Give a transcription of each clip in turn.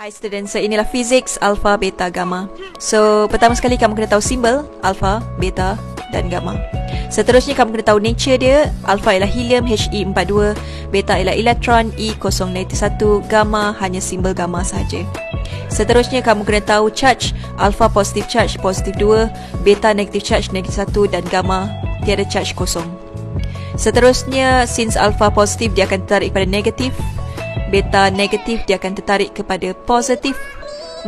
Hi students, so inilah physics alpha, beta, gamma. So pertama sekali kamu kena tahu simbol alpha, beta dan gamma. Seterusnya kamu kena tahu nature dia. Alpha ialah helium He42, beta ialah elektron E091, gamma hanya simbol gamma sahaja. Seterusnya kamu kena tahu charge. Alpha positive charge positif 2, beta negative charge negatif 1 dan gamma tiada charge kosong. Seterusnya since alpha positif dia akan tertarik pada negatif, beta negatif dia akan tertarik kepada positif,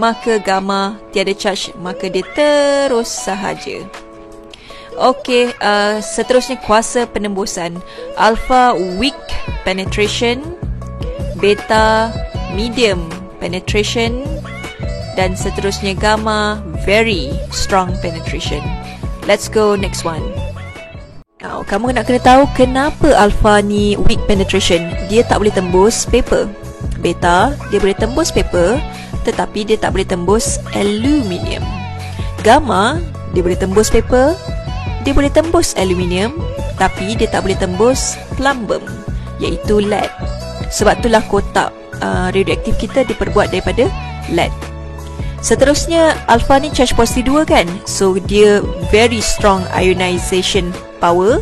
maka gamma tiada charge, maka dia terus sahaja. Okey, seterusnya kuasa penembusan. Alpha weak penetration, beta medium penetration dan seterusnya gamma very strong penetration. Let's go next one. Now, kamu nak kena tahu kenapa alpha ni weak penetration. Dia tak boleh tembus paper. Beta, dia boleh tembus paper, tetapi dia tak boleh tembus aluminium. Gamma, dia boleh tembus paper, dia boleh tembus aluminium, tapi dia tak boleh tembus plumbum, iaitu lead. Sebab itulah kotak radioaktif kita diperbuat daripada lead. Seterusnya, alpha ni charge positif 2 kan? So, dia very strong ionization power.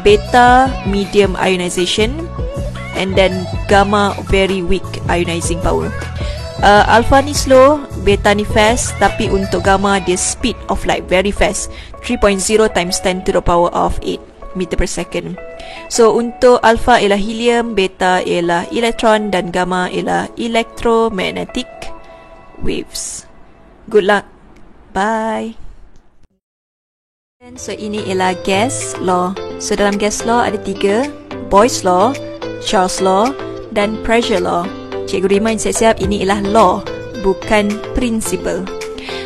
Beta medium ionization, and then gamma very weak ionizing power. Alpha ni slow, beta ni fast, tapi untuk gamma dia speed of light very fast, 3.0 times 10 to the power of 8 meter per second. So untuk alpha ialah helium, beta ialah elektron dan gamma ialah electromagnetic waves. Good luck. Bye. So ini ialah gas law. So dalam gas law ada 3, Boyle's law, Charles law dan pressure law. Cikgu remind siap-siap ini ialah law, bukan principle.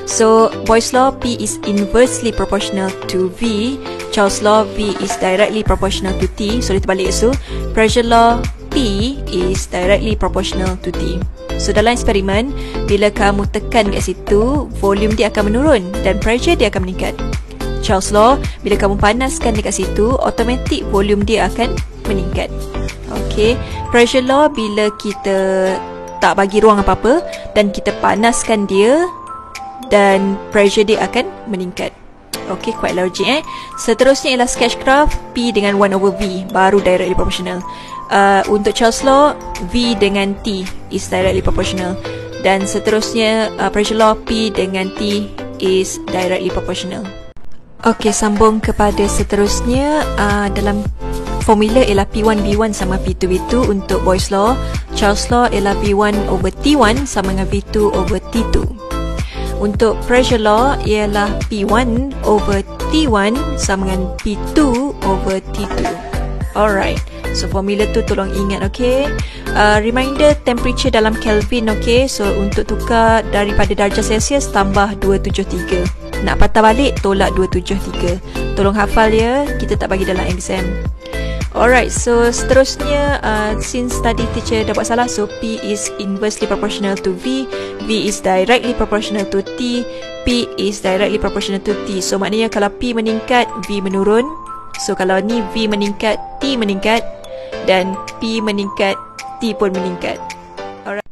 So Boyle's law, P is inversely proportional to V. Charles law, V is directly proportional to T. So dia terbalik. So pressure law, P is directly proportional to T. So dalam eksperimen, bila kamu tekan kat situ, volume dia akan menurun dan pressure dia akan meningkat. Charles law, bila kamu panaskan dekat situ, automatik volume dia akan meningkat. Okey, pressure law, bila kita tak bagi ruang apa-apa dan kita panaskan dia, dan pressure dia akan meningkat. Okey, quite logic Seterusnya ialah sketchcraft, P dengan 1/V baru directly proportional. Untuk Charles law, V dengan T is directly proportional. Dan seterusnya pressure law, P dengan T is directly proportional. Okey, sambung kepada seterusnya. Dalam formula ialah P1V1 sama V2V2 untuk Boyle's law. Charles law ialah V1/T1 sama dengan V2/T2. Untuk pressure law ialah P1/T1 sama dengan P2/T2. Alright, so formula tu tolong ingat, okay? Reminder temperature dalam Kelvin, okay? So untuk tukar daripada darjah Celsius tambah 273. Nak patah balik tolak 273. Tolong hafal ya, kita tak bagi dalam exam. Alright, so seterusnya since tadi teacher dah buat salah, so P is inversely proportional to V, V is directly proportional to T, P is directly proportional to T. So maknanya kalau P meningkat, V menurun. So kalau ni V meningkat, T meningkat, dan P meningkat, T pun meningkat. Alright.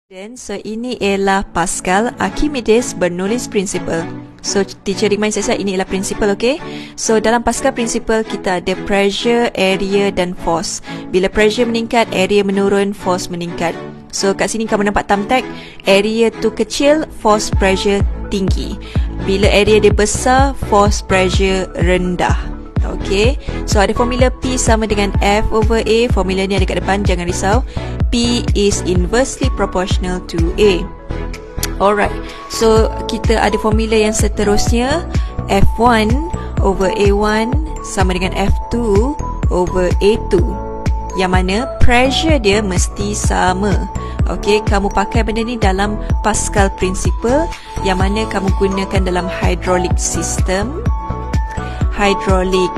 Dan so ini ialah Pascal, Archimedes, Bernoulli's principle. So teacher remind saya ini ialah principle, okay? So dalam Pascal principle kita ada pressure, area dan force. Bila pressure meningkat, area menurun, force meningkat. So kat sini kamu nampak thumbtack, area tu kecil, force pressure tinggi. Bila area dia besar, force pressure rendah. Okay, so ada formula P sama dengan F/A. Formula ni ada kat depan, jangan risau. P is inversely proportional to A. Alright, so kita ada formula yang seterusnya, F1/A1 sama dengan F2/A2, yang mana pressure dia mesti sama. Okey, kamu pakai benda ni dalam Pascal principle, yang mana kamu gunakan dalam hydraulic system, hydraulic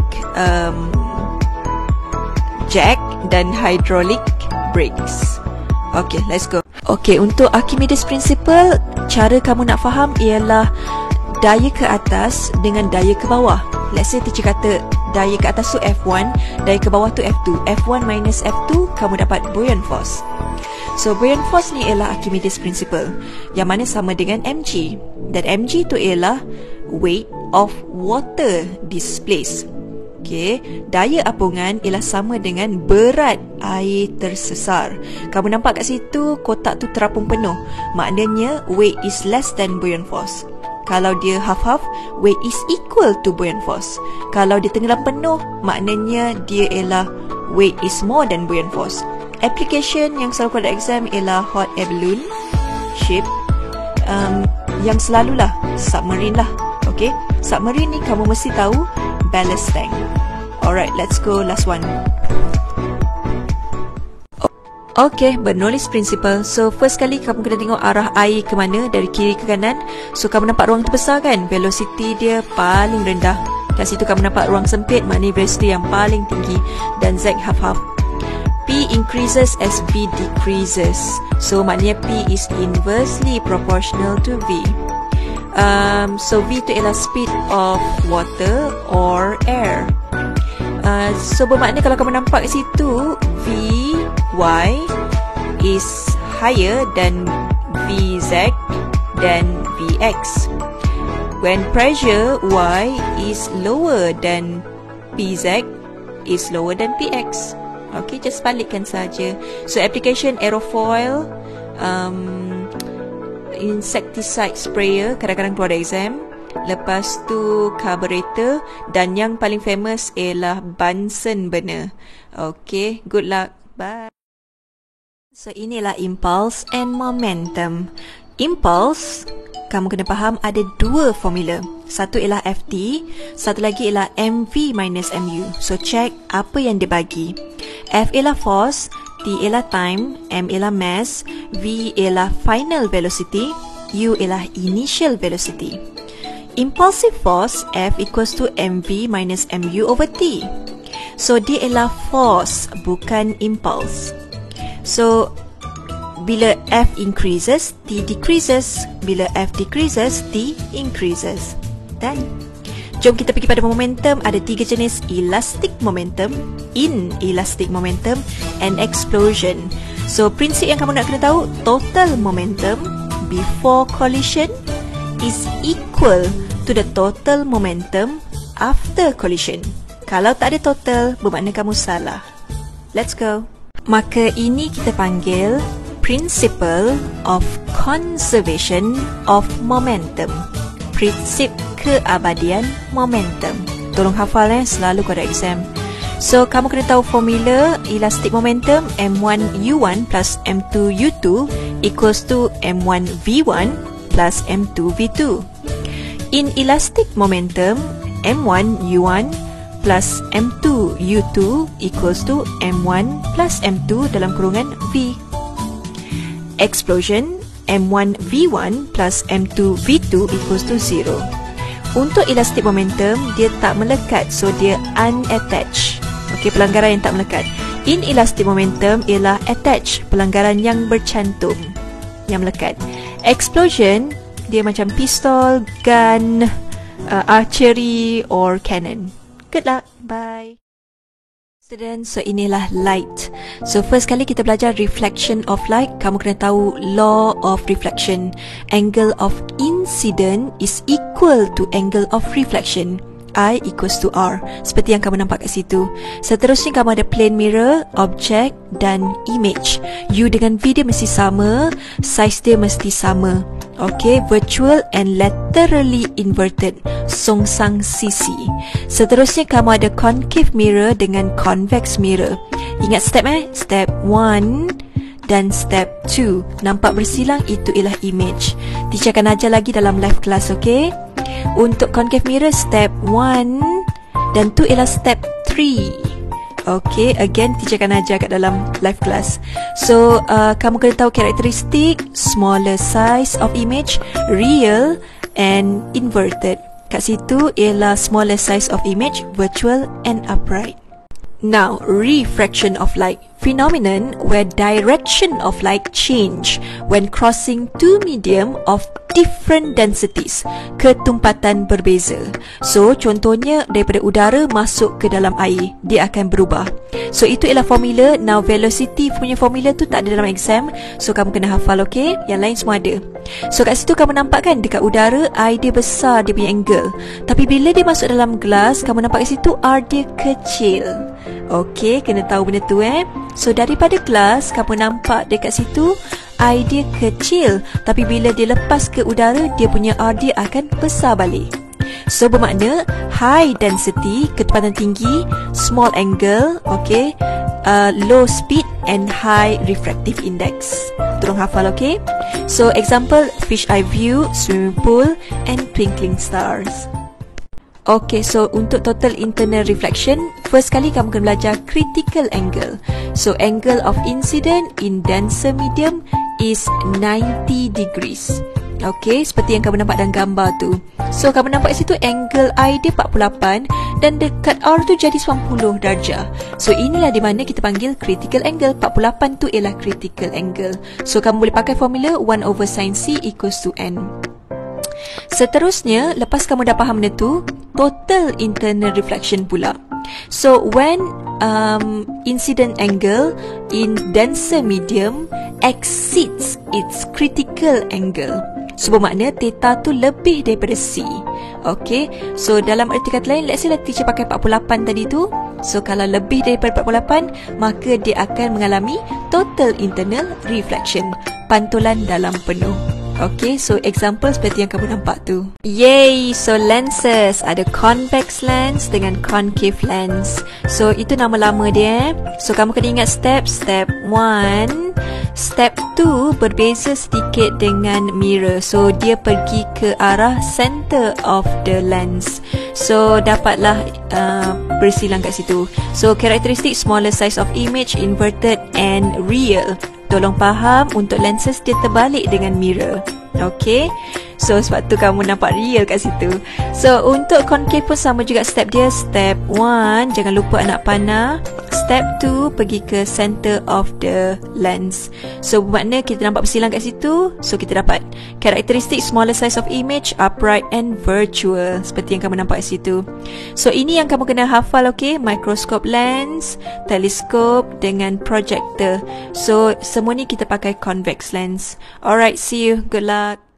jack dan hydraulic brakes. Okay, let's go. Okay, untuk Archimedes principle, cara kamu nak faham ialah daya ke atas dengan daya ke bawah. Let's say teacher kata daya ke atas tu F1, daya ke bawah tu F2. F1 minus F2, kamu dapat buoyant force. So buoyant force ni ialah Archimedes principle, yang mana sama dengan mg. Dan mg tu ialah weight of water displaced. Okay, daya apungan ialah sama dengan berat air tersesar. Kamu nampak kat situ kotak tu terapung penuh, maknanya weight is less than buoyant force. Kalau dia half-half, weight is equal to buoyant force. Kalau dia tenggelam penuh, maknanya dia ialah weight is more than buoyant force. Application yang selalu pada exam ialah hot air balloon, ship, yang selalulah submarine lah. Okay, submarine ni kamu mesti tahu ballast tank. Alright, let's go last one. Okay, Bernoulli's principle. So first kali kamu kena tengok arah air ke mana, dari kiri ke kanan. So kamu nampak ruang tu besar kan, velocity dia paling rendah. Kat situ kamu nampak ruang sempit, maknanya velocity yang paling tinggi. Dan Z half-half. P increases as V decreases. So maknanya P is inversely proportional to V. So V tu ialah speed of water or air. So bermakna kalau kamu nampak kat situ, Vy is higher than Vz dan Vx. When pressure Y is lower than Pz is lower than Px. Okay, just balikkan saja. So application aerofoil, insecticide sprayer kadang-kadang keluar dari exam. Lepas tu carburetor, dan yang paling famous ialah Bunsen burner. Okay, good luck. Bye. So inilah impulse and momentum. Impulse, kamu kena faham ada dua formula. Satu ialah Ft, satu lagi ialah mv minus mu. So check apa yang dia bagi. F ialah force, T ialah time, M ialah mass, V ialah final velocity, U ialah initial velocity. Impulsive force F equals to mv minus mu over T. So dia ialah force, bukan impulse. So bila F increases, T decreases. Bila F decreases, T increases. Dan jom kita pergi pada momentum. Ada tiga jenis: elastic momentum, inelastic momentum, and explosion. So prinsip yang kamu nak kena tahu, total momentum before collision is equal to the total momentum after collision. Kalau tak ada total, bermakna kamu salah. Let's go. Maka ini kita panggil principle of conservation of momentum. Prinsip keabadian momentum. Tolong hafal selalu pada exam. So kamu kena tahu formula elastic momentum, m1u1 plus m2u2 equals to m1v1 plus m2v2. Inelastic momentum, m1u1 plus m2u2 equals to m1 plus m2 dalam kurungan v. Explosion, m1v1 plus m2v2 equals to 0. Untuk elastic momentum, dia tak melekat, so dia unattached. Okey, pelanggaran yang tak melekat. Inelastic momentum ialah attached, pelanggaran yang bercantum, yang melekat. Explosion, dia macam pistol, gun, archery or cannon. Good luck. Bye. Students, so inilah light. So first kali kita belajar reflection of light. Kamu kena tahu law of reflection. Angle of incident is equal to angle of reflection. I equals to R, seperti yang kamu nampak kat situ. Seterusnya kamu ada plane mirror, object dan image. U dengan V dia mesti sama, size dia mesti sama. Okay, virtual and laterally inverted, songsang sisi. Seterusnya kamu ada concave mirror dengan convex mirror. Ingat step Step 1 dan step 2. Nampak bersilang, itu ialah image. Teacher akan ajar lagi dalam live class, okay? Untuk concave mirror, step 1 dan 2 ialah step 3. Okay, again teacher akan ajar kat dalam live class. So, kamu kena tahu karakteristik, smaller size of image, real and inverted. Kat situ ialah smaller size of image, virtual and upright. Now, refraction of light. Phenomenon where direction of light change when crossing two medium of different densities, ketumpatan berbeza. So, contohnya daripada udara masuk ke dalam air, dia akan berubah. So, itu ialah formula. Now, velocity punya formula tu tak ada dalam exam, so kamu kena hafal, okay? Yang lain semua ada. So, kat situ kamu nampak kan, dekat udara, air dia besar, dia punya angle. Tapi bila dia masuk dalam gelas, kamu nampak kat situ, R dia kecil. Okay, kena tahu benda tu So, daripada gelas, kamu nampak dekat situ, air dia kecil. Tapi bila dia lepas ke udara, dia punya R dia akan besar balik. So, bermakna high density, ketepatan tinggi, small angle, okay, low speed and high refractive index. Tolong hafal, okay? So, example, fish eye view, swimming pool and twinkling stars. Okay, so untuk total internal reflection, first kali kamu kena belajar critical angle. So, angle of incident in denser medium is 90 degrees. Okay, seperti yang kamu nampak dalam gambar tu. So, kamu nampak situ angle I dia 48 dan dekat R tu jadi 90 darjah. So, inilah di mana kita panggil critical angle. 48 tu ialah critical angle. So, kamu boleh pakai formula 1/sin C equals to N. Seterusnya, lepas kamu dah faham benda tu, total internal reflection pula. So, when incident angle in denser medium exceeds its critical angle, so bermakna theta tu lebih daripada C. Okay, so dalam arti kata lain, let's say lah teacher pakai 48 tadi tu. So, kalau lebih daripada 48, maka dia akan mengalami total internal reflection, pantulan dalam penuh. Okay, so example seperti yang kamu nampak tu. Yay! So, lenses. Ada convex lens dengan concave lens. So, itu nama lama dia. So, kamu kena ingat step 1. Step 2 berbeza sedikit dengan mirror. So, dia pergi ke arah center of the lens. So, dapatlah bersilang kat situ. So, karakteristik smaller size of image, inverted and real. Tolong faham, untuk lenses dia terbalik dengan mirror. Okay, so sebab tu kamu nampak real kat situ. So, untuk concave pun sama juga step dia. Step 1, jangan lupa anak panah. Step 2, pergi ke center of the lens. So, bermakna kita nampak bersilang kat situ. So, kita dapat karakteristik smaller size of image, upright and virtual, seperti yang kamu nampak kat situ. So, ini yang kamu kena hafal, okay? Microscope lens, teleskop dengan projector. So, semua ni kita pakai convex lens. Alright, see you. Good luck.